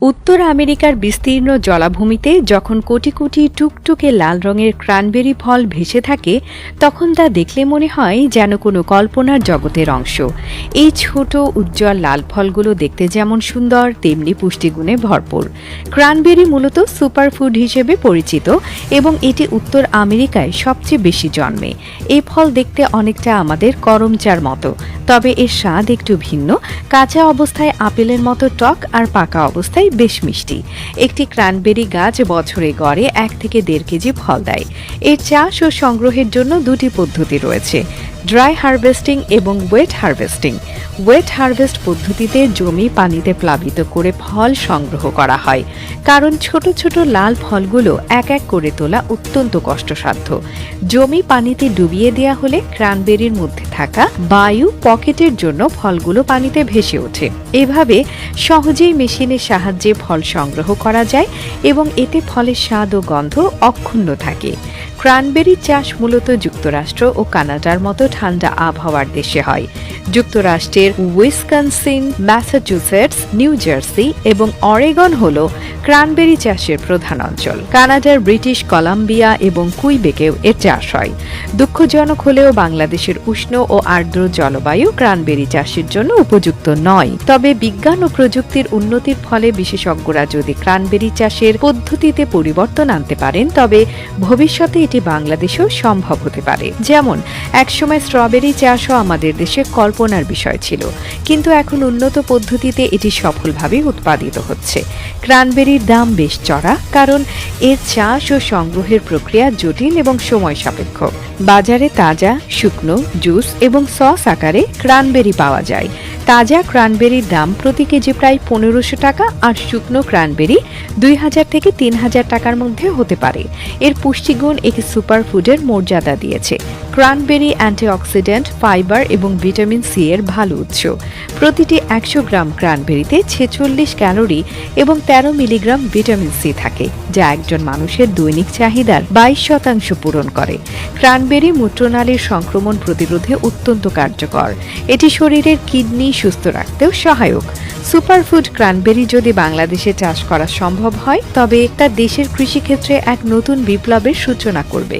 উত্তর আমেরিকার বিস্তীর্ণ জলাভূমিতে যখন কোটি কোটি টুকটুকে লাল রঙের ক্রানবেরি ফল ভেসে থাকে তখন তা দেখলে মনে হয় যেন কোনো কল্পনার জগতের অংশ। এই ছোট উজ্জ্বল লাল ফলগুলো দেখতে যেমন সুন্দর তেমনি পুষ্টিগুণে ভরপুর। ক্রানবেরি মূলত সুপারফুড হিসেবে পরিচিত এবং এটি উত্তর আমেরিকায় সবচেয়ে বেশি জন্মে। এই ফল দেখতে অনেকটা আমাদের করমচার মতো, তবে এর স্বাদ একটু ভিন্ন। কাঁচা অবস্থায় আপেলের মতো টক আর পাকা অবস্থায় বেশ মিষ্টি। একটি ক্রানবেরি গাছ বছরে গড়ে 1 থেকে 1.5 কেজি ফল দেয়। এর চাষ ও সংগ্রহের জন্য দুটি পদ্ধতি রয়েছে, ড্রাই হারভেস্টিং এবং ওয়েট হারভেস্টিং। ওয়েট হারভেস্ট পদ্ধতিতে জমি পানিতে প্লাবিত করে ফল সংগ্রহ করা হয়, কারণ ছোট ছোট লাল ফলগুলো এক এক করে তোলা অত্যন্ত কষ্টসাধ্য। জমি পানিতে ডুবিয়ে দেওয়া হলে ক্রানবেরির মধ্যে থাকা বায়ু পকেটের জন্য ফলগুলো পানিতে ভেসে ওঠে। এভাবে সহজেই মেশিনের সাহায্যে ফল সংগ্রহ করা যায় এবং এতে ফলের স্বাদ ও গন্ধ অক্ষুণ্ণ থাকে। ক্রানবেরি চাষ মূলত যুক্তরাষ্ট্র ও কানাডার মতো ঠান্ডা আবহাওয়ার দেশে হয়। যুক্তরাষ্ট্রের উইসকনসিন, ম্যাসাচুসেটস, নিউ জার্সি এবং অরেগন হল ক্রানবেরি চাষের প্রধান অঞ্চল। কানাডার ব্রিটিশ কলাম্বিয়া এবং কুইবেকেও এর চাষ হয়। দুঃখজনক হলেও বাংলাদেশের উষ্ণ ও আর্দ্র জলবায়ু ক্রানবেরি চাষের জন্য উপযুক্ত নয়। তবে বিজ্ঞান ও প্রযুক্তির উন্নতির ফলে বিশেষজ্ঞরা যদি ক্রানবেরি চাষের পদ্ধতিতে পরিবর্তন আনতে পারেন তবে ভবিষ্যতে এটি বাংলাদেশেও সম্ভব হতে পারে। যেমন একসময় স্ট্রবেরি চাষও আমাদের দেশে কল্পনার বিষয় ছিল, কিন্তু এখন উন্নত পদ্ধতিতে এটি সফলভাবে উৎপাদিত হচ্ছে। ক্রানবেরির দাম বেশ চড়া, কারণ এর চাষ ও সংগ্রহের প্রক্রিয়া জটিল এবং সময় সাপেক্ষ। বাজারে তাজা, শুকনো, জুস এবং সস আকারে ক্রানবেরি পাওয়া যায়। তাজা ক্রানবেরির দাম প্রতি কেজি প্রায় 1500 টাকা আর শুকনো ক্রানবেরি 2000 থেকে 3000 টাকার মধ্যে হতে পারে। এর পুষ্টিগুণ একে সুপারফুডের মর্যাদা দিয়েছে। ক্রানবেরি অ্যান্টিঅক্সিডেন্ট, ফাইবার এবং ভিটামিন সি এর ভালো উৎস। প্রতিটি 100 গ্রাম ক্রানবেরিতে 46 ক্যালোরি এবং 13 মিলিগ্রাম ভিটামিন সি থাকে, যা একজন মানুষের দৈনিক চাহিদার 22% পূরণ করে। ক্রানবেরি মূত্রনালীর সংক্রমণ প্রতিরোধে অত্যন্ত কার্যকর। এটি শরীরের কিডনি সুস্থ রাখতেও সহায়ক। সুপারফুড ক্রানবেরি যদি বাংলাদেশে চাষ করা সম্ভব হয় তবে তা দেশের কৃষিক্ষেত্রে এক নতুন বিপ্লবের সূচনা করবে।